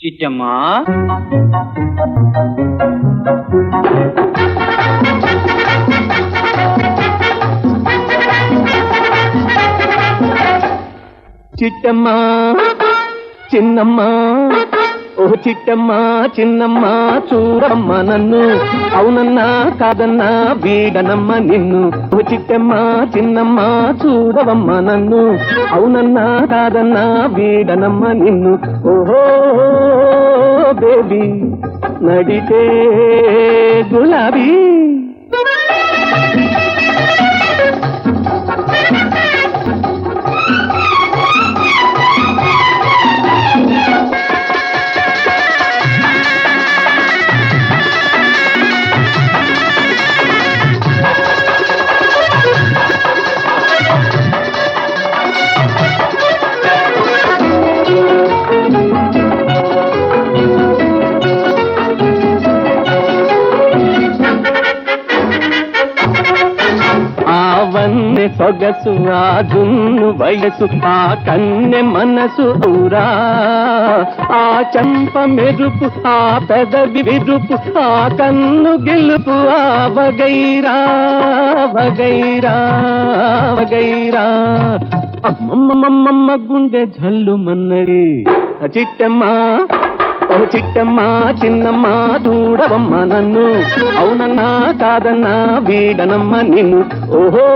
చిట్టమ్మా చిట్టమ్మా చిన్నమ్మా ఓ చిట్టమ్మా చిన్నమ్మా చూడమ్మా నన్ను అవునన్నా కాదన్నా వీడనమ్మ నిన్ను ఓ చిట్టమ్మా చిన్నమ్మా చూడవమ్మా నన్ను అవునన్నా కాదన్నా వీడనమ్మ నిన్ను ఓహో బేబీ నడితే గులాబీ ఆవన్నె సొగసు ఆ జున్ను వయసు ఆ కన్నె మనసు ఊరా ఆ చంప మెరుపు ఆ పెదవి విరుపు ఆ కన్ను గెలుపు ఆ వగైరా వగైరా వగైరా అమ్మమ్మమ్మమ్మ గుండె జల్లుమన్నది చిట్టమ్మా ఓ చిట్టమ్మా చిన్నమ్మా చూడవమ్మ నన్ను అవునన్నా కాదన్నా వీడనమ్మ నిన్ను ఓహో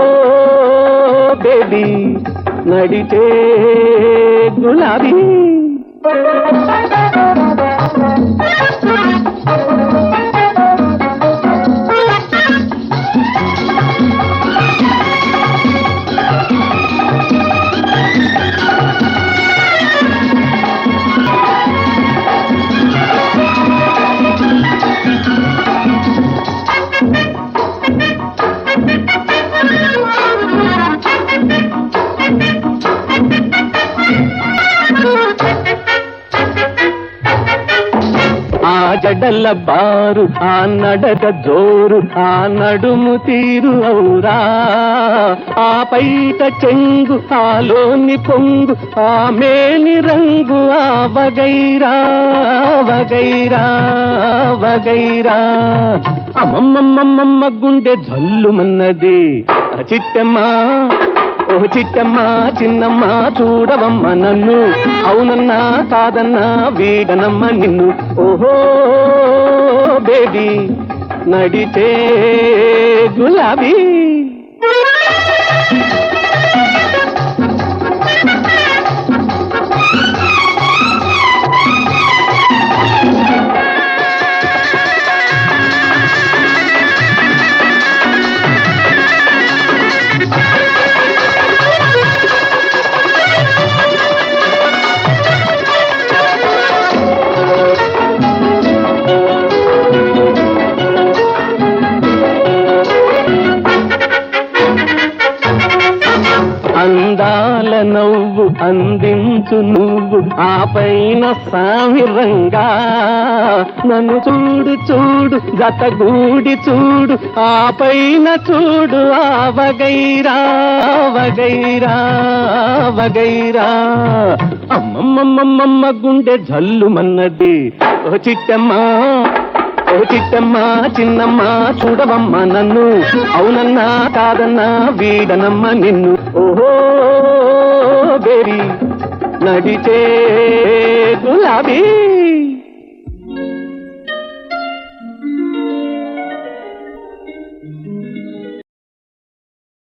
బేబీ నడితే గులాబీ ఆ జడల బారు ఆ నడక జోరు ఆ నడుము తీరు ఔరా ఆ పైట చెంగు ఆలోని పొంగు ఆ మేని రంగు ఆ వగైరా వగైరా వగైరా అమ్మమ్మమ్మమ్మ గుండె జల్లుమన్నది చిట్టమ్మా ఓ చిట్టమ్మా చిన్నమ్మా చూడవమ్మ నన్ను అవునన్నా కాదన్నా వీడనమ్మ నిన్ను ఓహో బేబీ నడితే గులాబీ అందాల నవ్వు అందించు నువ్వు ఆ పైన సామిరంగా నన్ను చూడు చూడు జతగూడి చూడు ఆ పైన చూడు ఆ వగైరా వగైరా వగైరా అమ్మమ్మమ్మమ్మ గుండె జల్లుమన్నది ఓ చిట్టమ్మా ఓ చిట్టమ్మా చిన్నమ్మా చూడవమ్మ నన్ను అవునన్నా కాదన్నా వీడనమ్మ నిన్ను ఓహో బేబీ నడితే గులాబీ